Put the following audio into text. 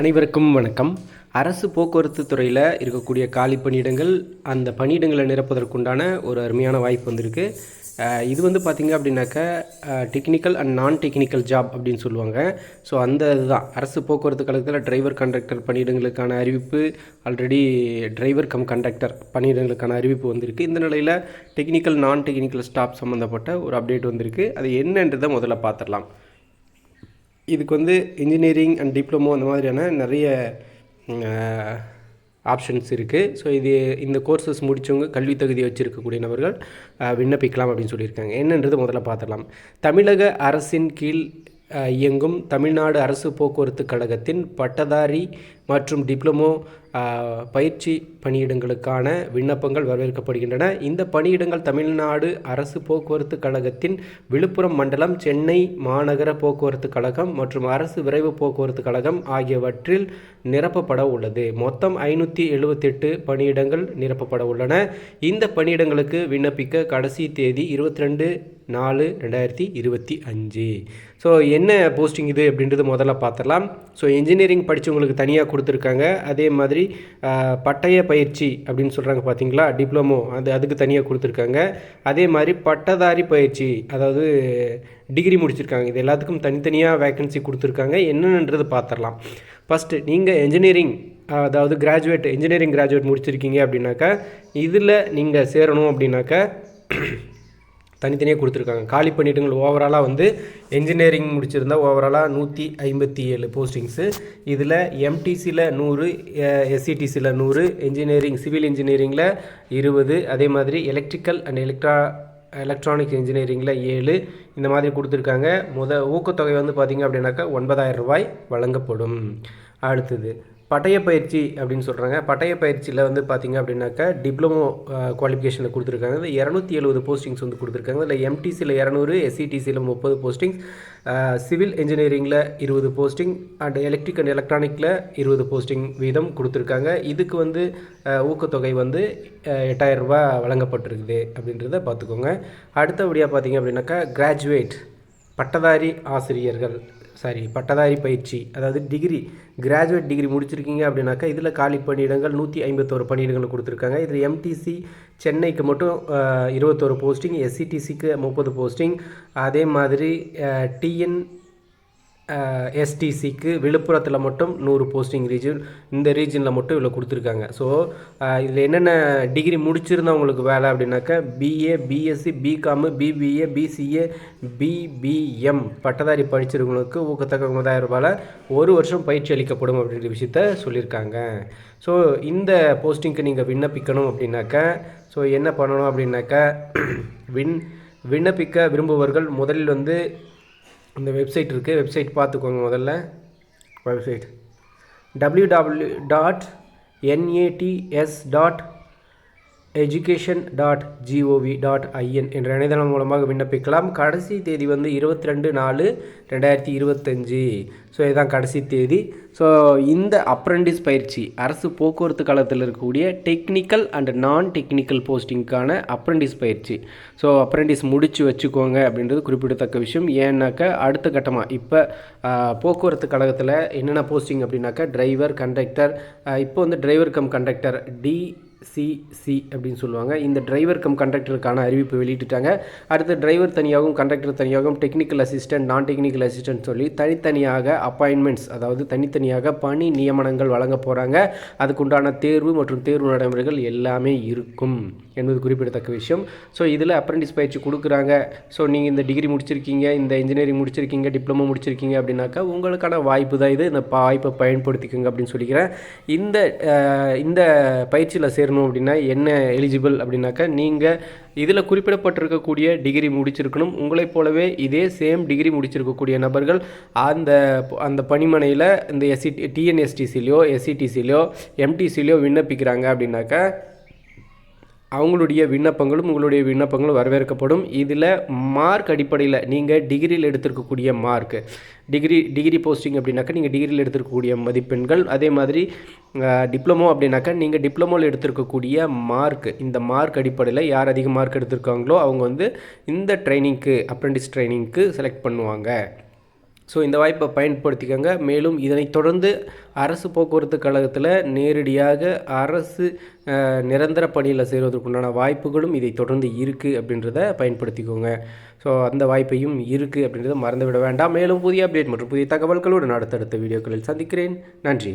அனைவருக்கும் வணக்கம். அரசு போக்குவரத்து துறையில் இருக்கக்கூடிய காலி பணியிடங்கள், அந்த பணியிடங்களை நிரப்புவதற்குண்டான ஒரு அருமையான வாய்ப்பு வந்திருக்கு. இது வந்து பார்த்திங்க அப்படின்னாக்கா டெக்னிக்கல் அண்ட் நான் டெக்னிக்கல் ஜாப் அப்படின்னு சொல்லுவாங்க. ஸோ அந்த இதுதான் அரசு போக்குவரத்து கழகத்தில் டிரைவர் கண்டக்டர் பணியிடங்களுக்கான அறிவிப்பு, ஆல்ரெடி டிரைவர் கம் கண்டக்டர் பணியிடங்களுக்கான அறிவிப்பு வந்திருக்கு. இந்த நிலையில் டெக்னிக்கல் நான் டெக்னிக்கல் ஸ்டாஃப் சம்மந்தப்பட்ட ஒரு அப்டேட் வந்திருக்கு. அது என்னன்றதை முதல்ல பார்த்துடலாம். இதுக்கு வந்து இன்ஜினியரிங் அண்ட் டிப்ளமோ அந்த மாதிரியான நிறைய ஆப்ஷன்ஸ் இருக்குது. ஸோ இந்த கோர்சஸ் முடித்தவங்க கல்வி தகுதி வச்சுருக்கக்கூடிய நபர்கள் விண்ணப்பிக்கலாம் அப்படின்னு சொல்லியிருக்காங்க. என்னன்றது முதல்ல பார்த்துடலாம். தமிழக அரசின் கீழ் இயங்கும் தமிழ்நாடு அரசு போக்குவரத்து கழகத்தின் பட்டதாரி மற்றும் டிப்ளமோ பயிற்சி பணியிடங்களுக்கான விண்ணப்பங்கள் வரவேற்கப்படுகின்றன. இந்த பணியிடங்கள் தமிழ்நாடு அரசு போக்குவரத்து கழகத்தின் விழுப்புரம் மண்டலம், சென்னை மாநகர போக்குவரத்து கழகம் மற்றும் அரசு விரைவு போக்குவரத்து கழகம் ஆகியவற்றில் நிரப்பப்பட உள்ளது. மொத்தம் 578 பணியிடங்கள் நிரப்பப்பட உள்ளன. இந்த பணியிடங்களுக்கு விண்ணப்பிக்க கடைசி தேதி 22/4/2025. ஸோ என்ன போஸ்டிங் இது அப்படின்றது முதல்ல பார்த்துடலாம். ஸோ இன்ஜினியரிங் படித்தவங்களுக்கு தனியாக கொடுத்துருக்காங்க. அதே மாதிரி பட்டய பயிற்சி அப்படின்னு சொல்கிறாங்க பார்த்தீங்களா, டிப்ளமோ, அதுக்கு தனியாக கொடுத்துருக்காங்க. அதே மாதிரி பட்டதாரி பயிற்சி, அதாவது டிகிரி முடிச்சிருக்காங்க. இது எல்லாத்துக்கும் தனித்தனியாக வேக்கன்சி கொடுத்துருக்காங்க. என்னென்னன்றது பார்த்துடலாம். ஃபஸ்ட்டு நீங்கள் இன்ஜினியரிங், அதாவது இன்ஜினியரிங் கிராஜுவேட் முடிச்சிருக்கீங்க அப்படின்னாக்கா இதில் நீங்கள் சேரணும் அப்படின்னாக்கா தனித்தனியாக கொடுத்துருக்காங்க. காலி பணியிடங்கள் ஓவராலாக வந்து என்ஜினியரிங் முடிச்சிருந்தால் ஓவராலாக 157 போஸ்டிங்ஸு. இதில் எம்டிசியில் 100, எஸ்சிடிசியில் 100, சிவில் இன்ஜினியரிங்கில் 20, அதே மாதிரி எலக்ட்ரிக்கல் அண்ட் எலக்ட்ரானிக்ஸ் இன்ஜினியரிங்கில் 7 இந்த மாதிரி கொடுத்துருக்காங்க. ஊக்கத்தொகை வந்து பார்த்திங்க அப்படின்னாக்கா 9,000 ரூபாய் வழங்கப்படும். அடுத்தது பட்டய பயிற்சி அப்படின்னு சொல்கிறாங்க. பட்டய பயிற்சியில் வந்து பார்த்திங்க அப்படின்னாக்கா டிப்ளமோ குவாலிஃபிகேஷனில் கொடுத்துருக்காங்க. இதில் 270 போஸ்டிங்ஸ் வந்து கொடுத்துருக்காங்க. இதில் எம்டிசியில் 200, எஸ்சிடிசியில் 30 போஸ்டிங்ஸ், சிவில் இன்ஜினியரிங்கில் 20 போஸ்டிங் அண்ட் எலக்ட்ரிக் அண்ட் எலக்ட்ரானிக்கில் 20 போஸ்டிங் வீதம் கொடுத்துருக்காங்க. இதுக்கு வந்து ஊக்கத்தொகை வந்து 8,000 ரூபா வழங்கப்பட்டிருக்குது அப்படின்றத பார்த்துக்கோங்க. அடுத்தபடியாக பார்த்திங்க அப்படின்னாக்கா பட்டதாரி பயிற்சி, அதாவது கிராஜுவேட் டிகிரி முடிச்சிருக்கீங்க அப்படின்னாக்கா இதில் காலி பணியிடங்கள் 151 பணியிடங்கள் கொடுத்துருக்காங்க. இதில் எம்டிசி சென்னைக்கு மட்டும் 21 போஸ்டிங், எஸ்சிடிசிக்கு 30 போஸ்டிங், அதே மாதிரி எஸ்டிசிக்கு விழுப்புரத்தில் மட்டும் 100 போஸ்டிங் இந்த ரீஜனில் மட்டும் இவ்வளோ கொடுத்துருக்காங்க. ஸோ இதில் என்னென்ன டிகிரி முடிச்சிருந்தவங்களுக்கு வேலை அப்படின்னாக்கா BA, BSc, BCom, BBA, BCA, BBM பட்டதாரி படிச்சிருக்கவங்களுக்கு ஊக்கத்தொகை 9,000 ரூபாயில் 1 வருஷம் பயிற்சி அளிக்கப்படும் அப்படின்ற விஷயத்த சொல்லியிருக்காங்க. ஸோ இந்த போஸ்டிங்க்கு நீங்கள் விண்ணப்பிக்கணும் அப்படின்னாக்கா என்ன பண்ணணும் அப்படின்னாக்கா விண்ணப்பிக்க விரும்புபவர்கள் முதலில் வந்து இந்த வெப்சைட் இருக்குது, வெப்சைட் பார்த்துக்கோங்க. முதல்ல வெப்சைட் www.nats.education.gov.in என்ற இணையதளம் மூலமாக விண்ணப்பிக்கலாம். கடைசி தேதி வந்து 22/4/2025. ஸோ இதுதான் கடைசி தேதி. ஸோ இந்த அப்ரெண்டிஸ் பயிற்சி அரசு போக்குவரத்து கழகத்தில் இருக்கக்கூடிய டெக்னிக்கல் அண்ட் நான் டெக்னிக்கல் போஸ்டிங்க்கான அப்ரெண்டிஸ் பயிற்சி. ஸோ அப்ரெண்டிஸ் முடித்து வச்சுக்கோங்க அப்படின்றது குறிப்பிடத்தக்க விஷயம். ஏன்னாக்கா அடுத்த கட்டமாக இப்போ போக்குவரத்து கழகத்தில் என்னென்ன போஸ்டிங் அப்படின்னாக்கா டிரைவர், கண்டக்டர், இப்போ வந்து டிரைவர் கம் கண்டக்டர் DCC அப்படின்னு சொல்லுவாங்க. இந்த டிரைவர் கம் கண்டக்டருக்கான அறிவிப்பு வெளியிட்டுட்டாங்க. அடுத்து டிரைவர் தனியாகவும் கண்டக்டர் தனியாகவும் டெக்னிக்கல் அசிஸ்டன்ட், நான் டெக்னிக்கல் அசிஸ்டன்ட் சொல்லி தனித்தனியாக அப்பாயின்மெண்ட்ஸ், அதாவது தனித்தனியாக பணி நியமனங்கள் வழங்க போகிறாங்க. அதுக்குண்டான தேர்வு மற்றும் தேர்வு நடைமுறைகள் எல்லாமே இருக்கும் என்பது குறிப்பிடத்தக்க விஷயம். ஸோ இதில் அப்ரெண்டிஸ் பயிற்சி கொடுக்குறாங்க. ஸோ நீங்கள் இந்த டிகிரி முடிச்சிருக்கீங்க, இந்த இன்ஜினியரிங் முடிச்சிருக்கீங்க, டிப்ளமோ முடிச்சிருக்கீங்க அப்படின்னாக்கா உங்களுக்கான வாய்ப்பு தான் இது. இந்த வாய்ப்பை பயன்படுத்திக்கோங்க அப்படின்னு சொல்லிக்கிறேன். இந்த பயிற்சியில் சேரணும் அப்படின்னா என்ன எலிஜிபிள் அப்படின்னாக்கா நீங்கள் இதில் குறிப்பிடப்பட்டிருக்கக்கூடிய டிகிரி முடிச்சிருக்கணும். உங்களைப் போலவே இதே சேம் டிகிரி முடிச்சிருக்கக்கூடிய நபர்கள் அந்த பணிமனையில் இந்த டிஎன்எஸ்டிசிலையோ, எஸ்சிடிசிலையோ, எம்டிசிலையோ விண்ணப்பிக்கிறாங்க அப்படின்னாக்கா உங்களுடைய விண்ணப்பங்களும் வரவேற்கப்படும். இதில் மார்க் அடிப்படையில் நீங்கள் டிகிரியில் எடுத்திருக்கக்கூடிய மார்க், டிகிரி போஸ்டிங் அப்படின்னாக்கா நீங்கள் டிகிரியில் எடுத்திருக்கக்கூடிய மதிப்பெண்கள், அதே மாதிரி டிப்ளமோ அப்படின்னாக்கா நீங்கள் டிப்ளமோவில் எடுத்திருக்கக்கூடிய மார்க், இந்த மார்க் அடிப்படையில் யார் அதிக மார்க் எடுத்திருக்காங்களோ அவங்க வந்து இந்த ட்ரைனிங்க்கு, அப்ரெண்டிஸ் ட்ரைனிங்க்கு செலக்ட் பண்ணுவாங்க. ஸோ இந்த வாய்ப்பை பயன்படுத்திக்கோங்க. மேலும் இதனைத் தொடர்ந்து அரசு போக்குவரத்து கழகத்தில் நேரடியாக அரசு நிரந்தர பணியில் சேருவதற்குண்டான வாய்ப்புகளும் இதை தொடர்ந்து இருக்குது அப்படின்றத பயன்படுத்திக்கோங்க. ஸோ அந்த வாய்ப்பையும் இருக்குது அப்படின்றத மறந்துவிட வேண்டாம். மேலும் புதிய அப்டேட் மற்றும் புதிய தகவல்களுடன் அடுத்தடுத்த வீடியோக்களில் சந்திக்கிறேன். நன்றி.